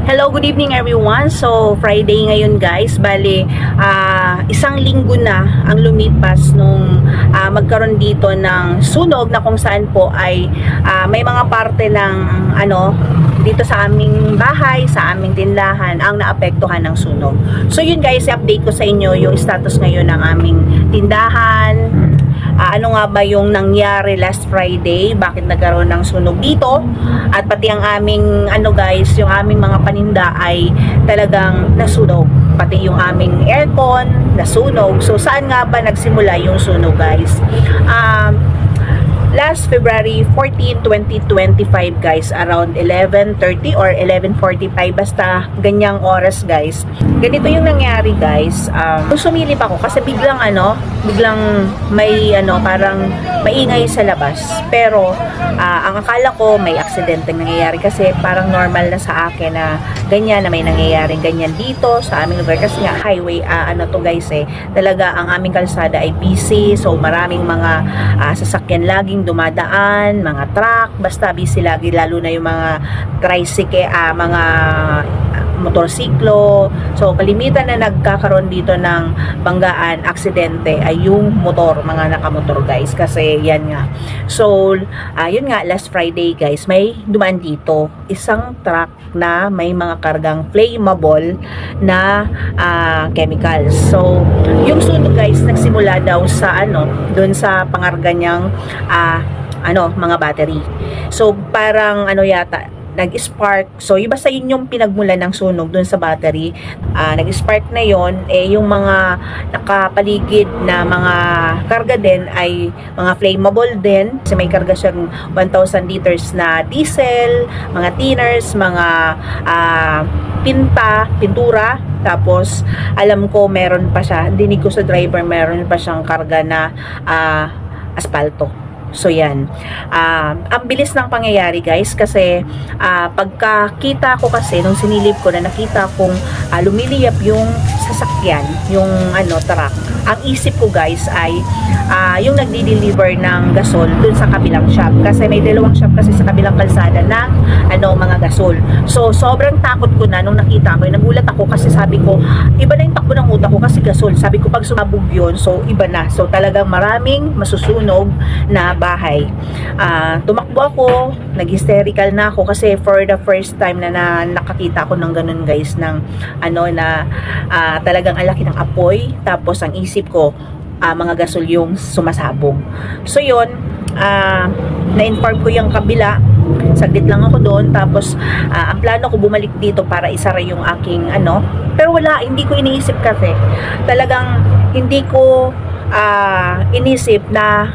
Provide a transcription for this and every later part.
Hello, good evening everyone. So, Friday ngayon guys. Bali, isang linggo na ang lumipas nung magkaroon dito ng sunog na kung saan po ay may mga parte ng dito sa aming bahay, sa aming tindahan ang naapektuhan ng sunog. So, yun guys, i-update ko sa inyo yung status ngayon ng aming tindahan. Ano nga ba yung nangyari last Friday, bakit nagkaroon ng sunog dito, at pati ang aming guys, yung aming mga paninda ay talagang nasunog, pati yung aming aircon nasunog. So saan nga ba nagsimula yung sunog guys? Last February 14, 2025 guys, around 11:30 or 11:45, basta ganyang oras guys. Ganito yung nangyari guys. Sumilip ako kasi biglang may parang maingay sa labas. Pero ang akala ko may aksidente nangyayari kasi parang normal na sa akin na ganyan, na may nangyayaring ganyan dito sa aming lugar kasi nga highway to guys talaga ang aming kalsada ay busy, so maraming mga sasakyan laging dumadaan, mga truck, basta busy lagi, lalo na yung mga tricycle, mga motorsiklo. So kalimitan na nagkakaroon dito ng banggaan, aksidente ay yung motor, mga nakamotor guys, kasi yan nga. So yun nga, last Friday guys, may dumaan dito isang truck na may mga kargang flammable na chemicals. So yung sunog guys nagsimula daw sa doon sa pangarga niyang mga battery. So parang yata nag-spark. So basta yun yung pinagmulan ng sunog dun sa battery. Nag-spark na yon, yung mga nakapaligid na mga karga din ay mga flammable din. Kasi may karga siyang 1,000 liters na diesel, mga tinners, mga pintura. Tapos alam ko meron pa siya, dinig ko sa driver, meron pa siyang karga na asfalto. So yan, ang bilis ng pangyayari guys, kasi pagkakita ko kasi nung sinilip ko na nakita kong lumiliyap yung sasakyan, yung truck, ang isip ko guys ay yung nagdi-deliver ng gasol dun sa kabilang shop, kasi may dalawang shop kasi sa kabilang kalsada ng mga gasol. So sobrang takot ko na nung nakita ko, nagulat ako kasi sabi ko iba na yung takbo ng utak ko kasi gasol. Sabi ko pag sumabog yun, so iba na, so talagang maraming masusunog na bahay. Tumakbo ako, nag-hysterical na ako kasi for the first time na nakakita ko ng ganun guys, ng talagang ang laki ng apoy, tapos ang isip ko mga gasol yung sumasabog. So yun, na-inform ko yung kabila, saglit lang ako doon, tapos ang plano ko bumalik dito para isara yung aking pero wala, hindi ko iniisip kasi talagang hindi ko inisip na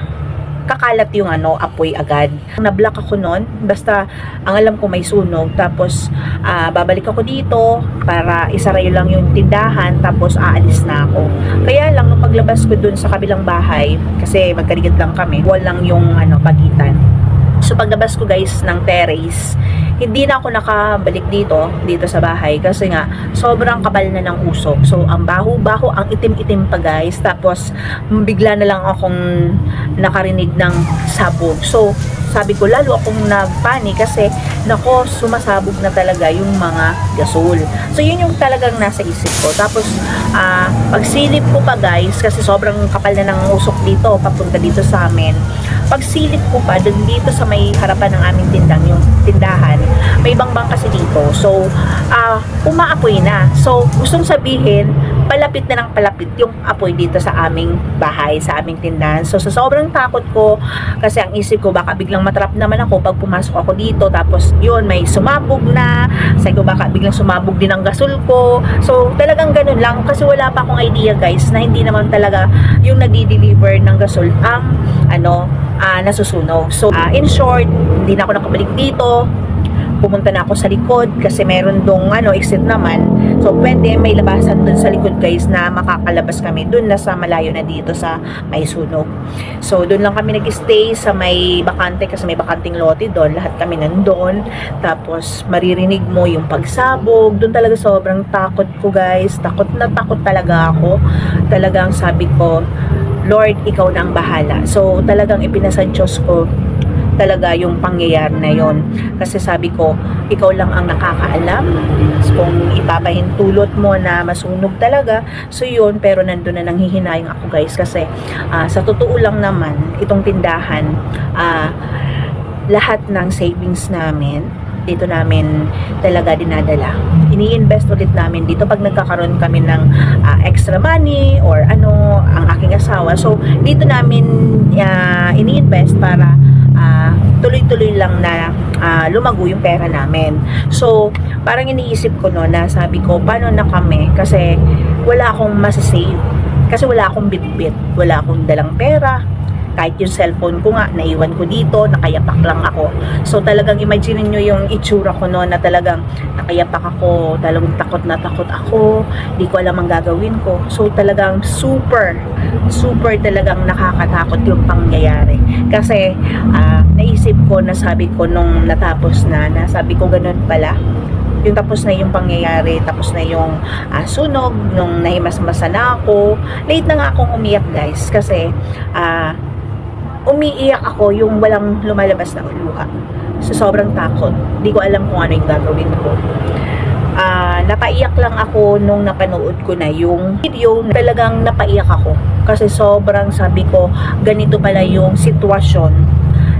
kakalat yung apoy agad. Na-block ako noon, basta ang alam ko may sunog, tapos babalik ako dito para isarayo lang yung tindahan, tapos aalis na ako. Kaya lang nung paglabas ko dun sa kabilang bahay, kasi magkaligid lang kami, walang yung pagitan. So paglabas ko guys ng terrace, hindi na ako nakabalik dito sa bahay kasi nga sobrang kapal na ng usok. So ang baho-baho, ang itim-itim pa guys, tapos bigla na lang akong nakarinig ng sabog. So sabi ko, lalo akong nagpanik kasi nako, sumasabog na talaga yung mga gasol. So yun yung talagang nasa isip ko. Tapos pagsilip ko pa guys, kasi sobrang kapal na ng usok dito papunta dito sa amin, pagsilip ko pa dun dito sa may harapan ng aming tindahan, may bangbang kasi dito. So umaapoy na. So gustong sabihin, palapit na ng palapit yung apoy dito sa aming bahay, sa aming tindahan. So sa sobrang takot ko, kasi ang isip ko baka biglang matrap naman ako pag pumasok ako dito, tapos yun, may sumabog na. Sabi ko baka biglang sumabog din ang gasol ko. So talagang ganun lang, kasi wala pa akong idea guys na hindi naman talaga yung nagdi-deliver ng gasol ang nasusunog. So in short, hindi na ako nakabalik dito. Pumunta na ako sa likod kasi meron dong exit naman. So pwede may labasan dun sa likod guys na makakalabas kami dun na sa malayo na dito sa may sunog. So dun lang kami nag-stay sa may bakante, kasi may bakanting lote doon. Lahat kami nandoon. Tapos maririnig mo yung pagsabog. Dun talaga sobrang takot ko guys. Takot na takot talaga ako. Talagang sabi ko, Lord, ikaw na ang bahala. So talagang ipinasa Diyos ko talaga yung pangyayari na yon. Kasi sabi ko, ikaw lang ang nakakaalam kung ipapahintulot mo na masunog talaga. So yun, pero nandun na nanghihinayang ako guys, kasi sa totoo lang naman, itong tindahan, lahat ng savings namin dito namin talaga dinadala. Ini-invest ulit namin dito pag nagkakaroon kami ng extra money or ano, ang aking asawa. So dito namin ini-invest para tuloy-tuloy lang na lumago yung pera namin. So parang iniisip ko no, na sabi ko, paano na kami, kasi wala akong masasave, kasi wala akong bitbit, wala akong dalang pera. Kahit yung cellphone ko nga, naiwan ko dito, nakayapak lang ako. So talagang imagine nyo yung itsura ko no, na talagang nakayapak ako, talagang takot na takot ako, di ko alam ang gagawin ko. So talagang super talagang nakakatakot yung pangyayari. Kasi naisip ko, nasabi ko nung natapos na, nasabi ko ganun pala. Yung tapos na yung pangyayari, tapos na yung sunog, nung nahimasmasa na ako. Late na nga akong umiyak guys, kasi umiiyak ako yung walang lumalabas na luha. So, sobrang takot. Di ko alam kung ano yung gagawin ko. Napaiyak lang ako nung napanood ko na yung video. Talagang napaiyak ako. Kasi sobrang sabi ko, ganito pala yung sitwasyon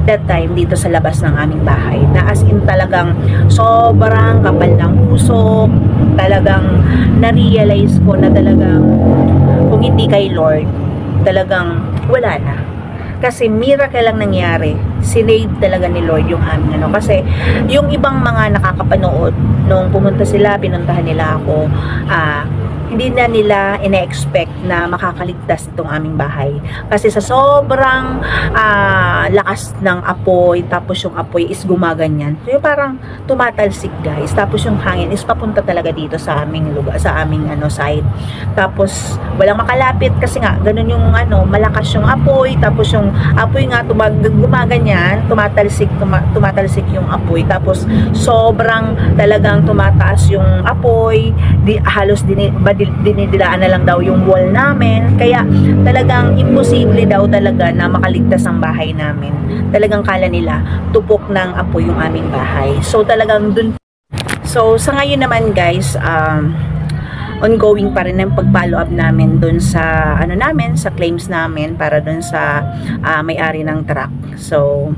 that time dito sa labas ng aming bahay. Na as in talagang sobrang kapal ng puso. Talagang na-realize ko na talagang kung hindi kay Lord, talagang wala na. Kasi miracle lang nangyari. Sinave talaga ni Lord yung aming ano. Kasi yung ibang mga nakakapanood, nung pumunta sila, pinuntahan nila ako, hindi na nila ina-expect na makakaligtas itong aming bahay. Kasi sa sobrang lakas ng apoy, tapos yung apoy is gumaganyan. So yung parang tumatalsik guys. Tapos yung hangin is papunta talaga dito sa aming lugar, sa aming side. Tapos walang makalapit kasi nga ganun yung malakas yung apoy, tapos yung apoy nga gumaganyan, tumatalsik yung apoy. Tapos sobrang talagang tumataas yung apoy, halos dinidilaan na lang daw yung wall namin. Kaya talagang imposible daw talaga na makaligtas ang bahay namin. Talagang kala nila tupok ng apoy yung aming bahay. So talagang dun. So sa ngayon naman guys, ongoing pa rin ang pag-follow up namin dun sa sa claims namin para dun sa may-ari ng truck. So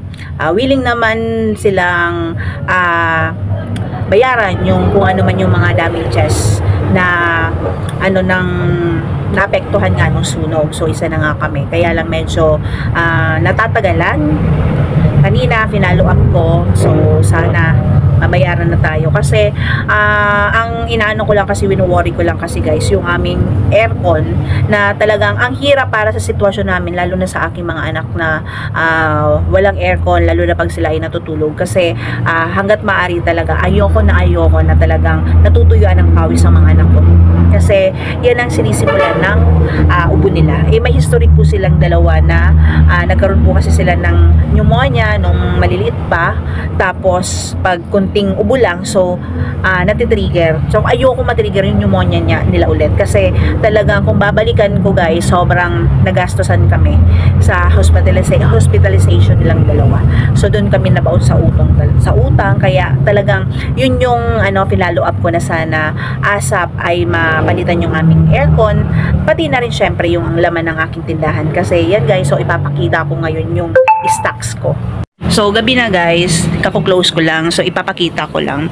willing naman silang bayaran yung kung ano man yung mga damages na nang naapektuhan nga nung sunog. So isa na nga kami, kaya lang medyo natatagalan. Kanina finalo up ko, so sana mabayaran na tayo kasi ang inaano ko lang kasi, wino-worry ko lang kasi guys, yung aming aircon na talagang ang hirap para sa sitwasyon namin, lalo na sa aking mga anak na walang aircon, lalo na pag sila ay natutulog. Kasi hanggat maaari talaga ayoko na talagang natutuyuan ng pawis ang mga anak ko, kasi yan ang sinisimulan ng ubo nila. May history po silang dalawa na nagkaroon po kasi sila ng pneumonia nung maliliit pa, tapos pag kunting ubo lang, so natitrigger. So ayoko matrigger yung pneumonia nila ulit, kasi talagang kung babalikan ko guys, sobrang nagastosan kami sa hospitalization nilang dalawa. So doon kami nabaon sa utang, kaya talagang yun yung finalo up ko na sana ASAP ay mapalitan yung aming aircon, pati na rin syempre yung laman ng aking tindahan. Kasi yan guys, so ipapakita ko ngayon yung stocks ko. So gabi na guys, kako-close ko lang, so ipapakita ko lang.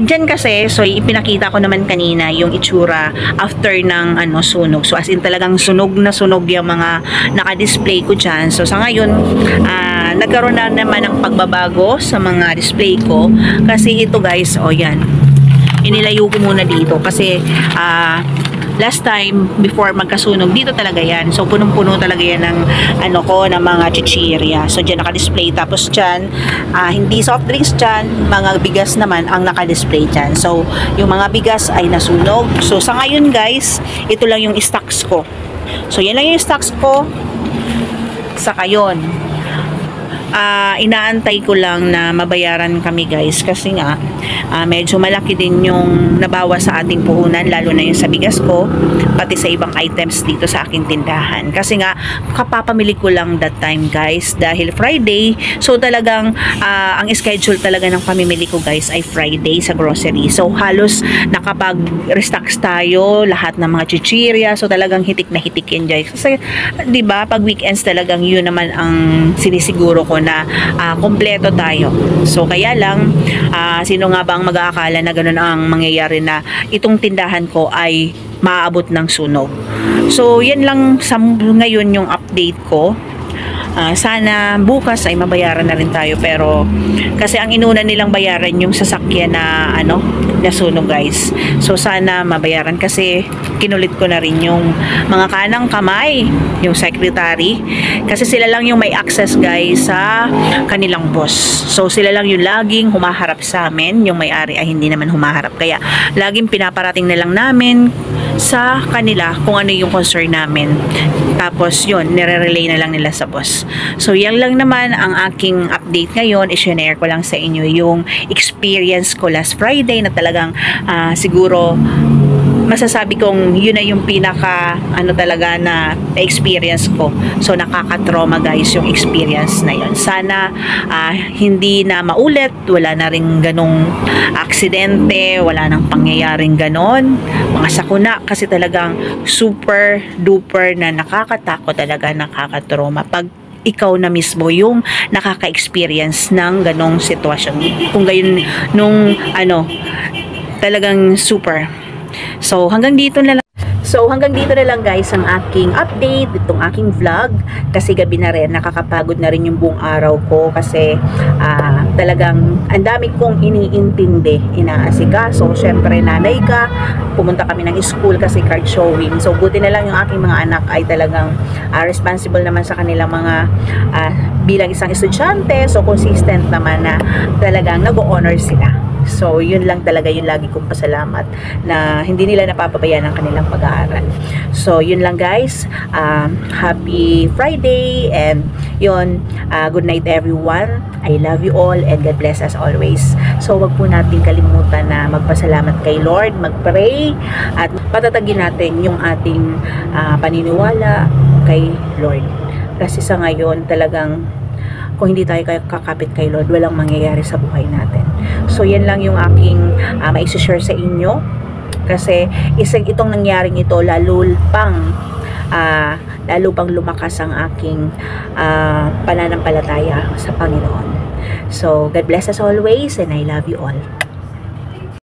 Dyan kasi, so ipinakita ko naman kanina yung itsura after ng sunog. So as in talagang sunog na sunog yung mga naka-display ko dyan. So sa ngayon, nagkaroon na naman ng pagbabago sa mga display ko, kasi ito guys, yan, inilayo ko muna dito kasi last time before magkasunog dito talaga yan, so punong-puno talaga yan ng ng mga chichirya. So dyan naka-display, tapos dyan hindi soft drinks dyan, mga bigas naman ang naka-display dyan. So yung mga bigas ay nasunog. So sa ngayon guys, ito lang yung stocks ko. So yan lang yung stocks ko sa kayon. inaantay ko lang na mabayaran kami guys kasi nga medyo malaki din yung nabawa sa ating puhunan, lalo na yung sa bigas ko, pati sa ibang items dito sa aking tindahan. Kasi nga kapapamili ko lang that time guys dahil Friday, so talagang ang schedule talaga ng pamimili ko guys ay Friday sa grocery. So halos nakapag-restocks tayo lahat ng mga chichirya, so talagang hitik na hitik yan guys. Kasi 'di ba pag weekends talagang yun naman ang sinisiguro ko na kompleto tayo. So kaya lang sino nga ba ang mag-aakala na ganoon ang mangyayari na itong tindahan ko ay maaabot ng sunog. So yan lang sa ngayon yung update ko. Sana bukas ay mabayaran na rin tayo, pero kasi ang inuna nilang bayaran yung sasakyan na nasunog guys. So sana mabayaran kasi kinulit ko na rin yung mga kanang kamay, yung secretary, kasi sila lang yung may access guys sa kanilang boss. So sila lang yung laging humaharap sa amin, yung may-ari ay hindi naman humaharap, kaya laging pinaparating na lang namin sa kanila kung ano yung concern namin, tapos yun nire-relay na lang nila sa boss. So yan lang naman ang aking update ngayon. I-share ko lang sa inyo yung experience ko last Friday na talagang siguro masasabi kong yun na yung pinaka talaga na experience ko. So nakaka-trauma guys yung experience na yun. Sana hindi na maulit, wala na rin ganong aksidente, wala nang pangyayaring ganon, mga sakuna, kasi talagang super duper na nakakatakot talaga, nakaka-trauma pag ikaw na mismo yung nakaka-experience ng ganong sitwasyon. Kung gayon nung talagang super. So hanggang dito na lang guys ang aking update, itong aking vlog, kasi gabi na rin, nakakapagod na rin yung buong araw ko kasi talagang ang dami kong iniintindi, inaasikaso. Syempre nanay ka, pumunta kami ng school kasi card showing. So buti na lang yung aking mga anak ay talagang responsible naman sa kanilang mga bilang isang estudyante, so consistent naman na talagang nag-honor sila. So yun lang talaga yung lagi kong pasalamat na hindi nila napapabayaan ang kanilang pag-aaral. So yun lang guys, happy Friday, and yun, good night everyone. I love you all and God bless as always. So wag po natin kalimutan na magpasalamat kay Lord, mag-pray, at patatagin natin yung ating paniniwala kay Lord. Kasi sa ngayon talagang kung hindi tayo kakapit kay Lord, walang mangyayari sa buhay natin. So yan lang yung aking maisishare sa inyo, kasi itong nangyaring ito lalo pang lumakas ang aking pananampalataya sa Panginoon. So God bless us always and I love you all.